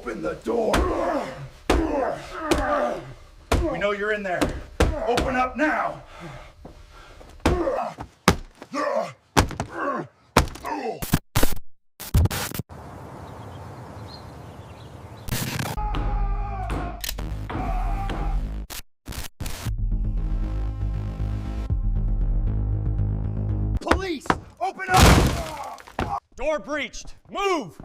Open the door. We know you're in there. Open up now. Police, open up! Door breached. Move!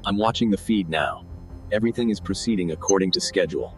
I'm watching the feed now. Everything is proceeding according to schedule.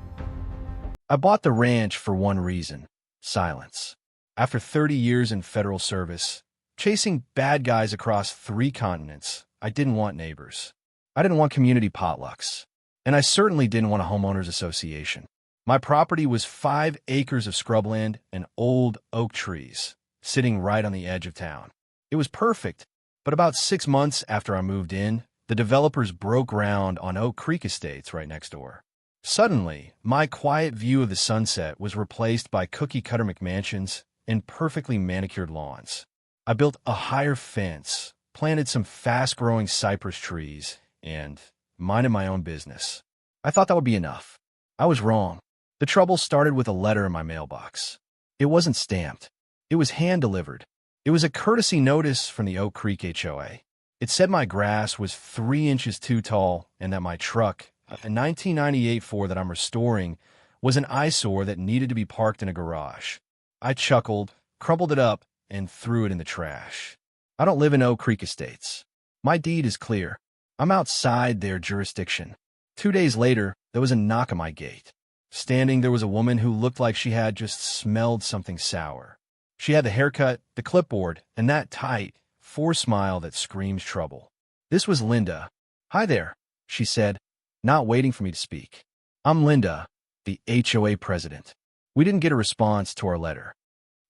I bought the ranch for one reason: silence. After 30 years in federal service, chasing bad guys across 3 continents, I didn't want neighbors. I didn't want community potlucks. And I certainly didn't want a homeowners association. My property was 5 acres of scrubland and old oak trees, sitting right on the edge of town. It was perfect, but about 6 months after I moved in, the developers broke ground on Oak Creek Estates right next door. Suddenly, my quiet view of the sunset was replaced by cookie-cutter McMansions and perfectly manicured lawns. I built a higher fence, planted some fast-growing cypress trees, and minded my own business. I thought that would be enough. I was wrong. The trouble started with a letter in my mailbox. It wasn't stamped. It was hand-delivered. It was a courtesy notice from the Oak Creek HOA. It said my grass was 3 inches too tall and that my truck, a 1998 Ford that I'm restoring, was an eyesore that needed to be parked in a garage. I chuckled, crumpled it up, and threw it in the trash. I don't live in Oak Creek Estates. My deed is clear. I'm outside their jurisdiction. 2 days later, there was a knock on my gate. Standing, there was a woman who looked like she had just smelled something sour. She had the haircut, the clipboard, and that tight, forced smile that screams trouble. This was Linda. "Hi there," she said, not waiting for me to speak. "I'm Linda, the HOA President. We didn't get a response to our letter."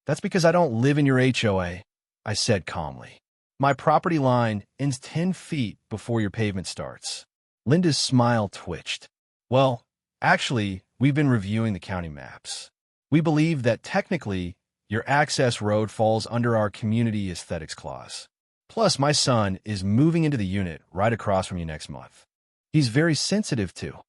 "That's because I don't live in your HOA," I said calmly. "My property line ends 10 feet before your pavement starts." Linda's smile twitched. "Well, actually, we've been reviewing the county maps. We believe that technically your access road falls under our community aesthetics clause. Plus, my son is moving into the unit right across from you next month. He's very sensitive to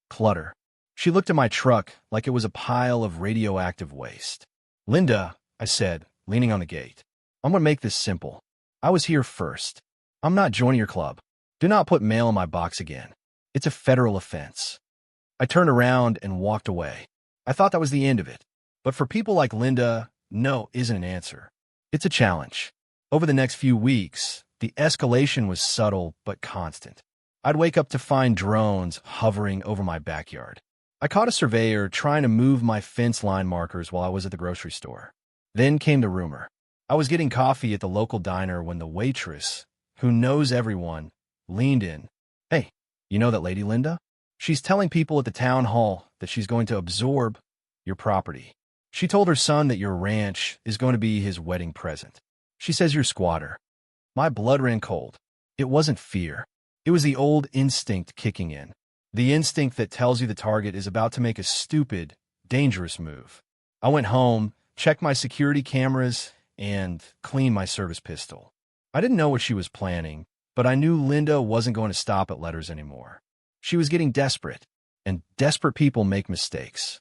clutter." She looked at my truck like it was a pile of radioactive waste. "Linda," I said, leaning on the gate, "I'm going to make this simple. I was here first. I'm not joining your club. Do not put mail in my box again. It's a federal offense." I turned around and walked away. I thought that was the end of it. But for people like Linda, no isn't an answer. It's a challenge. Over the next few weeks, the escalation was subtle but constant. I'd wake up to find drones hovering over my backyard. I caught a surveyor trying to move my fence line markers while I was at the grocery store. Then came the rumor. I was getting coffee at the local diner when the waitress, who knows everyone, leaned in. "Hey, you know that lady Linda? She's telling people at the town hall that she's going to absorb your property. She told her son that your ranch is going to be his wedding present. She says you're a squatter." My blood ran cold. It wasn't fear. It was the old instinct kicking in. The instinct that tells you the target is about to make a stupid, dangerous move. I went home, checked my security cameras, and cleaned my service pistol. I didn't know what she was planning, but I knew Linda wasn't going to stop at letters anymore. She was getting desperate, and desperate people make mistakes.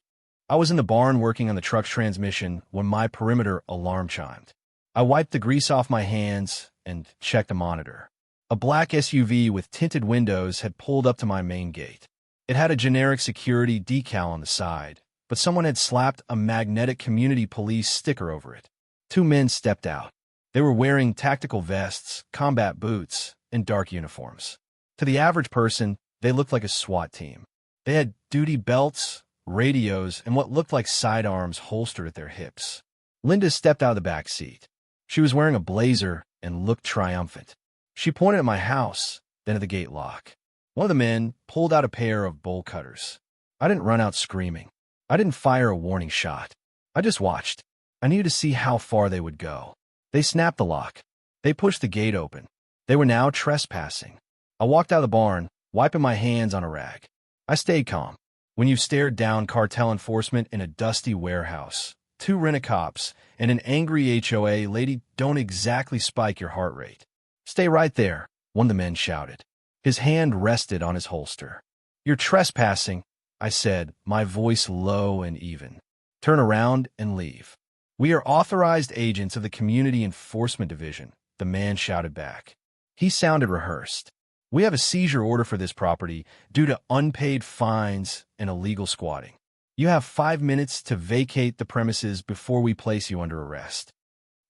I was in the barn working on the truck's transmission when my perimeter alarm chimed. I wiped the grease off my hands and checked the monitor. A black SUV with tinted windows had pulled up to my main gate. It had a generic security decal on the side, but someone had slapped a magnetic community police sticker over it. 2 men stepped out. They were wearing tactical vests, combat boots, and dark uniforms. To the average person, they looked like a SWAT team. They had duty belts, radios, and what looked like sidearms holstered at their hips. Linda stepped out of the back seat. She was wearing a blazer and looked triumphant. She pointed at my house, then at the gate lock. One of the men pulled out a pair of bolt cutters. I didn't run out screaming. I didn't fire a warning shot. I just watched. I needed to see how far they would go. They snapped the lock. They pushed the gate open. They were now trespassing. I walked out of the barn, wiping my hands on a rag. I stayed calm. When you stared down cartel enforcement in a dusty warehouse, 2 rent-a-cops, and an angry HOA lady don't exactly spike your heart rate. "Stay right there," one of the men shouted. His hand rested on his holster. "You're trespassing," I said, my voice low and even. "Turn around and leave." "We are authorized agents of the Community Enforcement Division," the man shouted back. He sounded rehearsed. "We have a seizure order for this property due to unpaid fines and illegal squatting. You have 5 minutes to vacate the premises before we place you under arrest."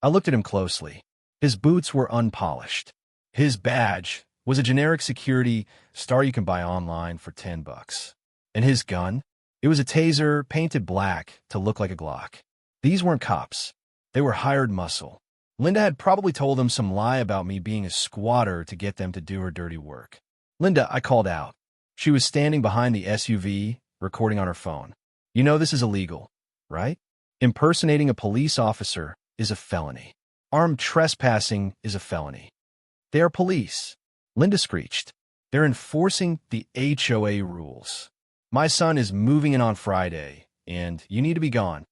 I looked at him closely. His boots were unpolished. His badge was a generic security star you can buy online for $10. And his gun? It was a taser painted black to look like a Glock. These weren't cops. They were hired muscle. Linda had probably told them some lie about me being a squatter to get them to do her dirty work. "Linda," I called out. She was standing behind the SUV, recording on her phone. "You know this is illegal, right? Impersonating a police officer is a felony. Armed trespassing is a felony." "They are police," Linda screeched. "They're enforcing the HOA rules. My son is moving in on Friday, and you need to be gone."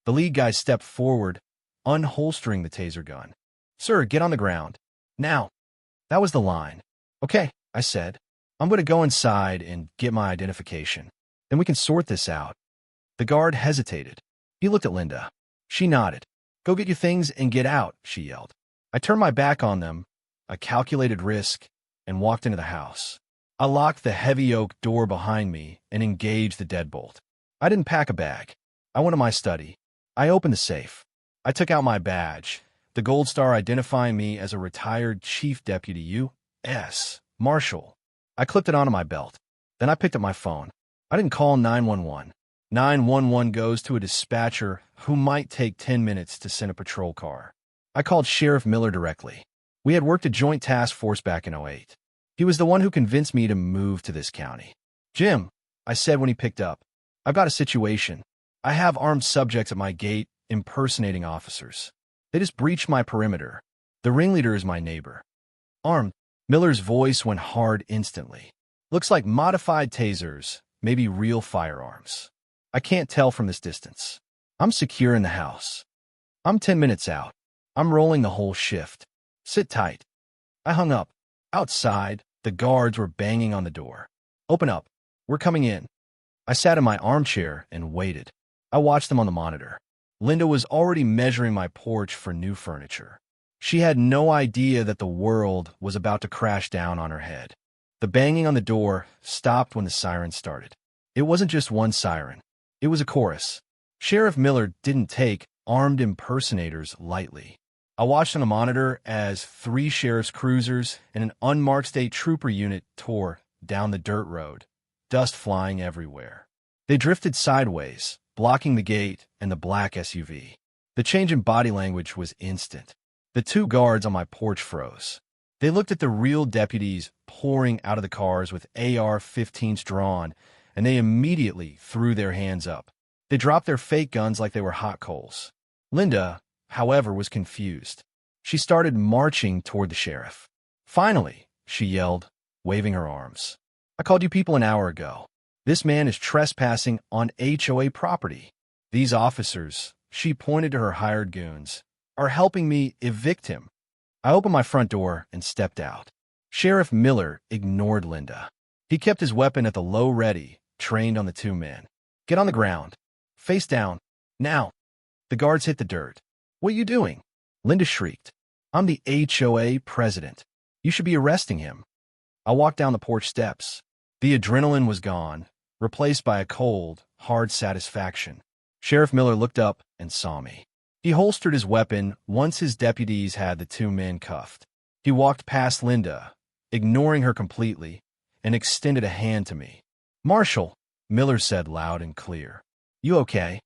The lead guy stepped forward, unholstering the taser gun. "Sir, get on the ground. Now." That was the line. "Okay," I said. "I'm going to go inside and get my identification. Then we can sort this out." The guard hesitated. He looked at Linda. She nodded. "Go get your things and get out," she yelled. I turned my back on them, a calculated risk, and walked into the house. I locked the heavy oak door behind me and engaged the deadbolt. I didn't pack a bag. I went to my study. I opened the safe. I took out my badge, the gold star identifying me as a retired Chief Deputy U.S. Marshal. I clipped it onto my belt. Then I picked up my phone. I didn't call 911. 911 goes to a dispatcher who might take 10 minutes to send a patrol car. I called Sheriff Miller directly. We had worked a joint task force back in '08. He was the one who convinced me to move to this county. "Jim," I said when he picked up, "I've got a situation. I have armed subjects at my gate impersonating officers. They just breached my perimeter. The ringleader is my neighbor." "Armed?" Miller's voice went hard instantly. "Looks like modified tasers, maybe real firearms. I can't tell from this distance. I'm secure in the house. I'm 10 minutes out. I'm rolling the whole shift. Sit tight." I hung up. Outside, the guards were banging on the door. "Open up. We're coming in." I sat in my armchair and waited. I watched them on the monitor. Linda was already measuring my porch for new furniture. She had no idea that the world was about to crash down on her head. The banging on the door stopped when the siren started. It wasn't just one siren. It was a chorus. Sheriff Miller didn't take armed impersonators lightly. I watched on the monitor as 3 sheriff's cruisers and an unmarked state trooper unit tore down the dirt road, dust flying everywhere. They drifted sideways, blocking the gate and the black SUV. The change in body language was instant. The 2 guards on my porch froze. They looked at the real deputies pouring out of the cars with AR-15s drawn, and they immediately threw their hands up. They dropped their fake guns like they were hot coals. Linda, however, was confused. She started marching toward the sheriff. "Finally," she yelled, waving her arms. "I called you people an hour ago. This man is trespassing on HOA property. These officers," she pointed to her hired goons, "are helping me evict him." I opened my front door and stepped out. Sheriff Miller ignored Linda. He kept his weapon at the low ready, trained on the 2 men. "Get on the ground. Face down. Now." The guards hit the dirt. "What are you doing?" Linda shrieked. "I'm the HOA President. You should be arresting him." I walked down the porch steps. The adrenaline was gone, replaced by a cold, hard satisfaction. Sheriff Miller looked up and saw me. He holstered his weapon once his deputies had the 2 men cuffed. He walked past Linda, ignoring her completely, and extended a hand to me. "Marshal," Miller said loud and clear. "You okay?"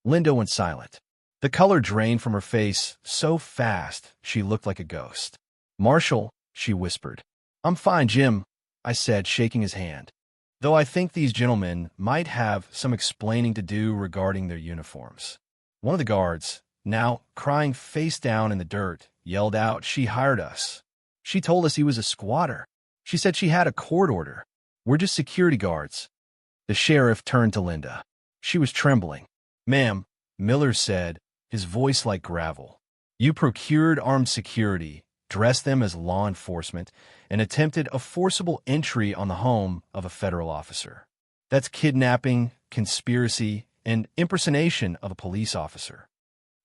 Linda went silent. The color drained from her face so fast she looked like a ghost. "Marshal," she whispered. "I'm fine, Jim," I said, shaking his hand. "Though I think these gentlemen might have some explaining to do regarding their uniforms." One of the guards, now crying face down in the dirt, yelled out, "She hired us. She told us he was a squatter. She said she had a court order. We're just security guards." The sheriff turned to Linda. She was trembling. "Ma'am, Miller said, his voice like gravel. You procured armed security, dressed them as law enforcement, and attempted a forcible entry on the home of a federal officer. That's kidnapping, conspiracy, and impersonation of a police officer.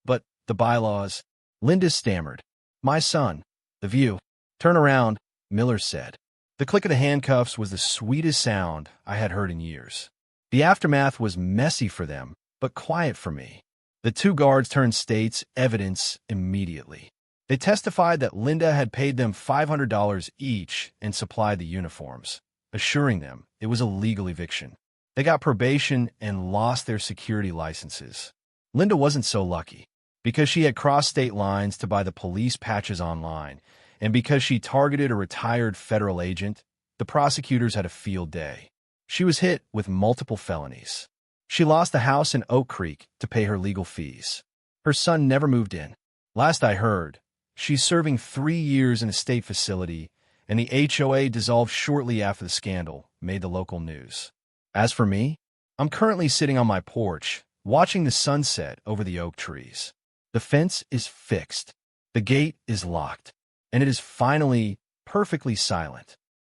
But the bylaws, Linda stammered. My son, the view. Turn around, Miller said. The click of the handcuffs was the sweetest sound I had heard in years. The aftermath was messy for them, but quiet for me. The two guards turned state's evidence immediately. They testified that Linda had paid them $500 each and supplied the uniforms, assuring them it was a legal eviction. They got probation and lost their security licenses. Linda wasn't so lucky. Because she had crossed state lines to buy the police patches online, and because she targeted a retired federal agent, the prosecutors had a field day. She was hit with multiple felonies. She lost the house in Oak Creek to pay her legal fees. Her son never moved in. Last I heard, she's serving 3 years in a state facility, and the HOA dissolved shortly after the scandal made the local news. As for me, I'm currently sitting on my porch, watching the sunset over the oak trees. The fence is fixed, the gate is locked, and it is finally perfectly silent.